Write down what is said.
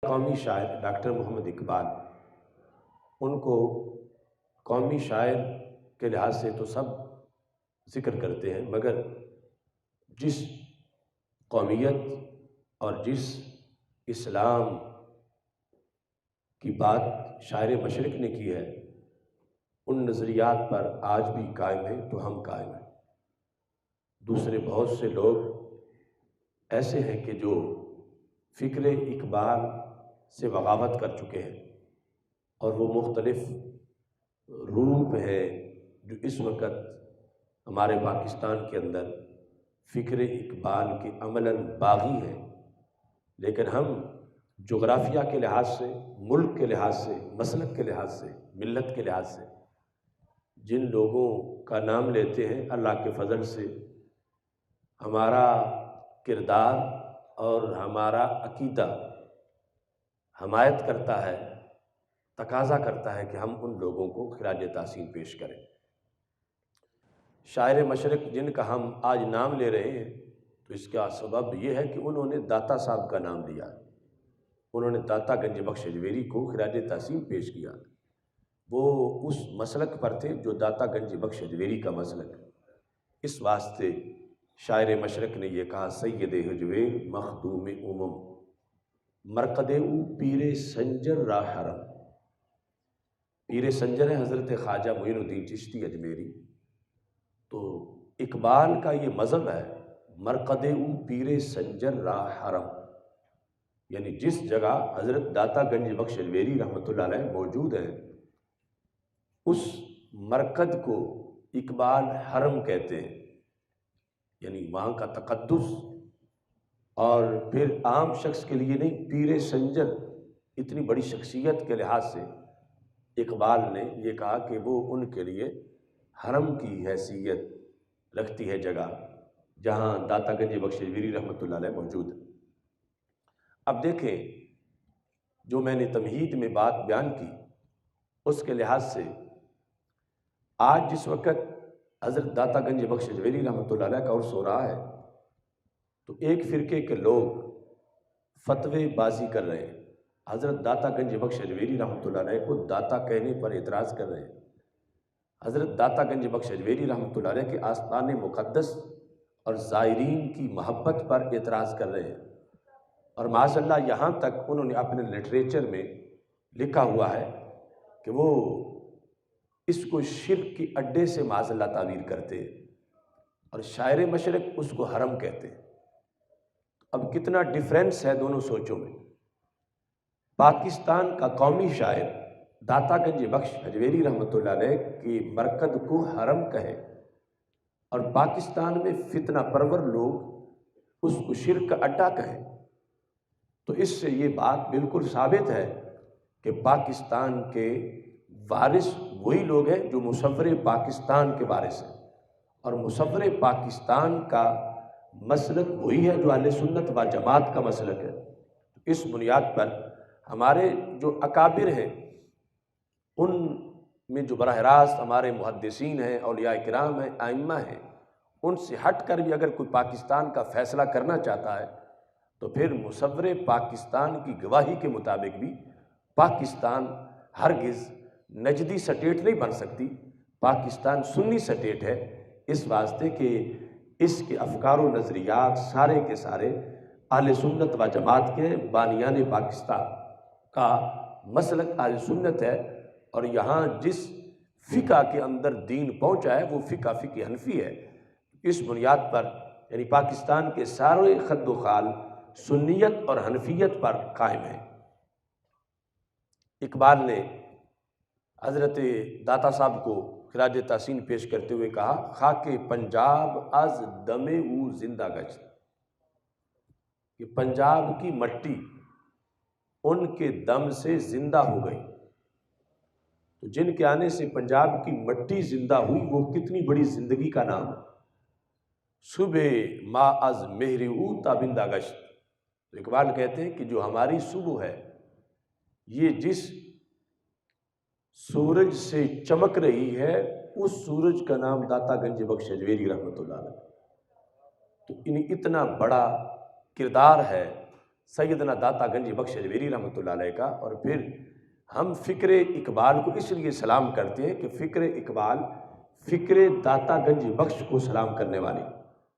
قومی شاعر ڈاکٹر محمد اقبال، ان کو قومی شاعر کے لحاظ سے تو سب ذکر کرتے ہیں، مگر جس قومیت اور جس اسلام کی بات شاعر مشرق نے کی ہے، ان نظریات پر آج بھی قائم ہیں تو ہم قائم ہیں۔ دوسرے بہت سے لوگ ایسے ہیں کہ جو فکر اقبال سے بغاوت کر چکے ہیں، اور وہ مختلف روپ ہے جو اس وقت ہمارے پاکستان کے اندر فکر اقبال کے عملاً باغی ہیں۔ لیکن ہم جغرافیہ کے لحاظ سے، ملک کے لحاظ سے، مسلک کے لحاظ سے، ملت کے لحاظ سے جن لوگوں کا نام لیتے ہیں، اللہ کے فضل سے ہمارا کردار اور ہمارا عقیدہ حمایت کرتا ہے، تقاضا کرتا ہے کہ ہم ان لوگوں کو خراج تحسین پیش کریں۔ شاعر مشرق جن کا ہم آج نام لے رہے ہیں، تو اس کا سبب یہ ہے کہ انہوں نے داتا صاحب کا نام لیا، انہوں نے داتا گنج بخش اجمیری کو خراج تحسین پیش کیا۔ وہ اس مسلک پر تھے جو داتا گنج بخش اجمیری کا مسلک۔ اس واسطے شاعر مشرق نے یہ کہا، سید ہجویر مخدوم مرقد او پیر سنجر را حرم۔ پیر سنجر ہے حضرت خواجہ معین الدین چشتی اجمیری۔ تو اقبال کا یہ مذہب ہے، مرقد او پیر سنجر را حرم، یعنی جس جگہ حضرت داتا گنج بخش اجمیری رحمۃ اللہ علیہ موجود ہیں، اس مرکز کو اقبال حرم کہتے ہیں، یعنی وہاں کا تقدس۔ اور پھر عام شخص کے لیے نہیں، پیر سنجر اتنی بڑی شخصیت کے لحاظ سے اقبال نے یہ کہا کہ وہ ان کے لیے حرم کی حیثیت رکھتی ہے جگہ، جہاں داتا گنج بخش اجمیری رحمۃ اللہ علیہ موجود ہے۔ اب دیکھیں، جو میں نے تمہید میں بات بیان کی، اس کے لحاظ سے آج جس وقت حضرت داتا گنج بخش اجمیری رحمۃ اللہ علیہ کا عرس ہو رہا ہے، تو ایک فرقے کے لوگ فتوے بازی کر رہے ہیں، حضرت داتا گنج بخش اجمیری رحمۃ اللہ علیہ کو داتا کہنے پر اعتراض کر رہے ہیں، حضرت داتا گنج بخش اجمیری رحمۃ اللہ علیہ کے آستان مقدس اور زائرین کی محبت پر اعتراض کر رہے ہیں۔ اور معاذ اللہ یہاں تک انہوں نے اپنے لٹریچر میں لکھا ہوا ہے کہ وہ اس کو شرک کے اڈے سے معاذ اللہ تعبیر کرتے ہیں، اور شاعر مشرق اس کو حرم کہتے ہیں۔ اب کتنا ڈیفرنس ہے دونوں سوچوں میں۔ پاکستان کا قومی شاعر داتا گنج بخش اجمیری رحمۃ اللہ علیہ کی مرکز کو حرم کہے، اور پاکستان میں فتنہ پرور لوگ اس کو شرک کا اڈا کہیں، تو اس سے یہ بات بالکل ثابت ہے کہ پاکستان کے وارث وہی لوگ ہیں جو مصور پاکستان کے وارث ہیں، اور مصور پاکستان کا مسلک وہی ہے جو اہل سنت و جماعت کا مسلک ہے۔ اس بنیاد پر ہمارے جو اکابر ہیں، ان میں جو براہ راست ہمارے محدثین ہیں، اولیاء کرام ہیں، ائمہ ہیں، ان سے ہٹ کر بھی اگر کوئی پاکستان کا فیصلہ کرنا چاہتا ہے، تو پھر مصور پاکستان کی گواہی کے مطابق بھی پاکستان ہرگز نجدی سٹیٹ نہیں بن سکتی، پاکستان سنی سٹیٹ ہے، اس واسطے کہ اس کے افکار و نظریات سارے کے سارے اہل سنت و جماعت کے بانیان پاکستان کا مسلک اہل سنت ہے، اور یہاں جس فقہ کے اندر دین پہنچا ہے وہ فقہ حنفی ہے۔ اس بنیاد پر یعنی پاکستان کے سارے خد و خال سنیت اور حنفیت پر قائم ہیں۔ اقبال نے حضرت داتا صاحب کو خراج تحسین پیش کرتے ہوئے کہا، خاک پنجاب از دم او زندہ گشت، کہ پنجاب کی مٹی ان کے دم سے زندہ ہو گئی۔ تو جن کے آنے سے پنجاب کی مٹی زندہ ہوئی، وہ کتنی بڑی زندگی کا نام ہے۔ صبح ما از مہر او تابندہ گشت، تو اقبال کہتے ہیں کہ جو ہماری صبح ہے، یہ جس سورج سے چمک رہی ہے، اس سورج کا نام داتا گنج بخش اجمیری رحمۃ اللہ علیہ۔ تو اتنا بڑا کردار ہے سیدنا داتا گنج بخش اجمیری رحمۃ اللہ علیہ کا۔ اور پھر ہم فکر اقبال کو اس لیے سلام کرتے ہیں کہ فکر اقبال فکر داتا گنج بخش کو سلام کرنے والے